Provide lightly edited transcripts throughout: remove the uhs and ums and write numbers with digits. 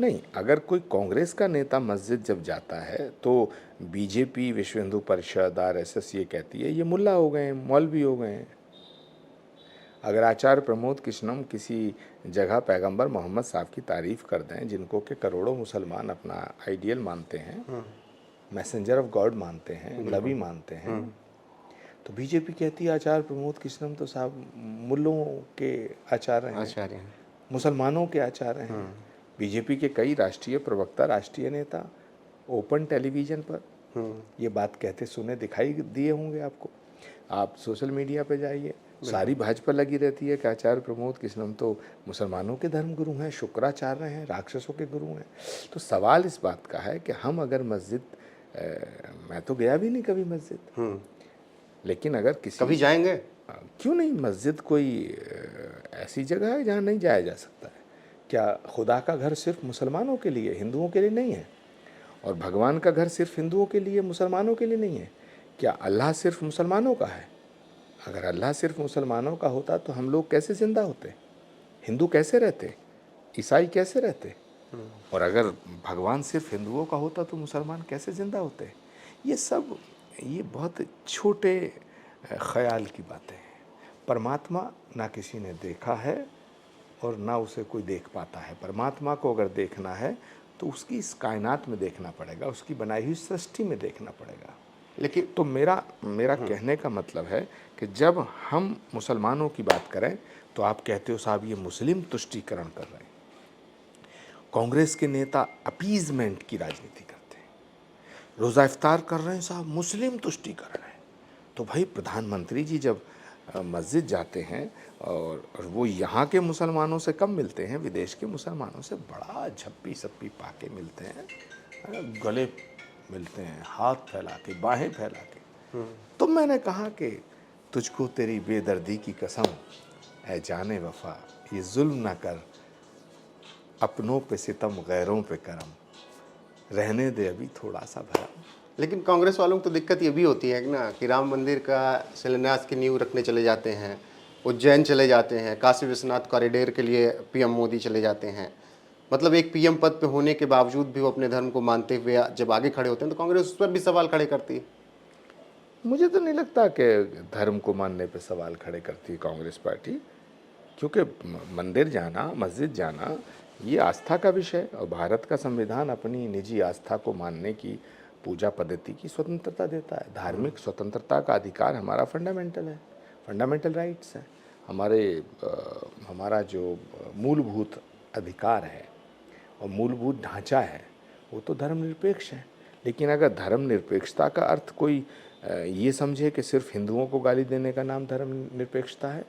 नहीं, अगर कोई कांग्रेस का नेता मस्जिद जब जाता है तो बीजेपी, विश्व हिंदू परिषद, आरएसएस ये कहती है ये मुल्ला हो गए हैं, मौलवी हो गए हैं। अगर आचार्य प्रमोद कृष्णम किसी जगह पैगंबर मोहम्मद साहब की तारीफ कर दें, जिनको के करोड़ों मुसलमान अपना आइडियल मानते हैं, मैसेंजर ऑफ गॉड मानते हैं, नबी मानते हैं, तो बीजेपी कहती है आचार्य प्रमोद कृष्णम तो साहब मुल्लों के आचार्य हैं, मुसलमानों के आचार्य हैं। बीजेपी के कई राष्ट्रीय प्रवक्ता, राष्ट्रीय नेता ओपन टेलीविज़न पर ये बात कहते सुने दिखाई दिए होंगे आपको। आप सोशल मीडिया पे जाइए, सारी भाजपा लगी रहती है कि आचार्य प्रमोद कृष्णम तो मुसलमानों के धर्म गुरु हैं, शुक्राचार्य हैं, राक्षसों के गुरु हैं। तो सवाल इस बात का है कि हम अगर मस्जिद, मैं तो गया भी नहीं कभी मस्जिद, लेकिन अगर किसी कभी जाएंगे, क्यों नहीं? मस्जिद कोई ऐसी जगह है जहाँ नहीं जाया जा सकता है? क्या खुदा का घर सिर्फ मुसलमानों के लिए, हिंदुओं के लिए नहीं है? और भगवान का घर सिर्फ हिंदुओं के लिए, मुसलमानों के लिए नहीं है? क्या अल्लाह सिर्फ मुसलमानों का है? अगर अल्लाह सिर्फ मुसलमानों का होता तो हम लोग कैसे ज़िंदा होते? हिंदू कैसे रहते? ईसाई कैसे रहते? और अगर भगवान सिर्फ हिंदुओं का होता तो मुसलमान कैसे ज़िंदा होते? ये बहुत छोटे ख्याल की बातें हैं। परमात्मा ना किसी ने देखा है और ना उसे कोई देख पाता है। परमात्मा को अगर देखना है तो उसकी इस कायनात में देखना पड़ेगा, उसकी बनाई हुई सृष्टि में देखना पड़ेगा। लेकिन तो मेरा कहने का मतलब है कि जब हम मुसलमानों की बात करें तो आप कहते हो साहब ये मुस्लिम तुष्टीकरण कर रहे हैं। कांग्रेस के नेता अपीजमेंट की राजनीति करते हैं, रोज़ा इफ्तार कर रहे हैं साहब, मुस्लिम तुष्टीकरण है। तो भाई प्रधानमंत्री जी जब मस्जिद जाते हैं और वो यहाँ के मुसलमानों से कम मिलते हैं, विदेश के मुसलमानों से बड़ा झप्पी सप्पी पाके मिलते हैं, गले मिलते हैं, हाथ फैला के, बाहें फैला के। तो मैंने कहा कि तुझको तेरी बेदर्दी की कसम है जाने वफा, ये जुल्म ना कर, अपनों पे सितम गैरों पे करम, रहने दे अभी थोड़ा सा भरम। लेकिन कांग्रेस वालों को तो दिक्कत ये भी होती है ना कि राम मंदिर का शिलान्यास की नींव रखने चले जाते हैं, उज्जैन चले जाते हैं, काशी विश्वनाथ कॉरिडोर के लिए पीएम मोदी चले जाते हैं। मतलब एक पीएम पद पे होने के बावजूद भी वो अपने धर्म को मानते हुए जब आगे खड़े होते हैं तो कांग्रेस उस पर भी सवाल खड़े करती है। मुझे तो नहीं लगता कि धर्म को मानने पे सवाल खड़े करती है कांग्रेस पार्टी, क्योंकि मंदिर जाना, मस्जिद जाना ये आस्था का विषय है और भारत का संविधान अपनी निजी आस्था को मानने की, पूजा पद्धति की स्वतंत्रता देता है। धार्मिक स्वतंत्रता का अधिकार हमारा फंडामेंटल है, फंडामेंटल राइट्स है। हमारा जो मूलभूत अधिकार है और मूलभूत ढांचा है वो तो धर्मनिरपेक्ष है। लेकिन अगर धर्मनिरपेक्षता का अर्थ कोई ये समझे कि सिर्फ हिंदुओं को गाली देने का नाम धर्मनिरपेक्षता है,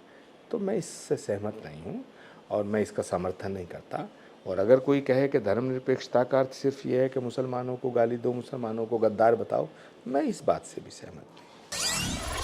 तो मैं इससे सहमत नहीं हूँ और मैं इसका समर्थन नहीं करता। और अगर कोई कहे कि धर्मनिरपेक्षता का अर्थ सिर्फ ये है कि मुसलमानों को गाली दो, मुसलमानों को गद्दार बताओ, मैं इस बात से भी सहमत नहीं।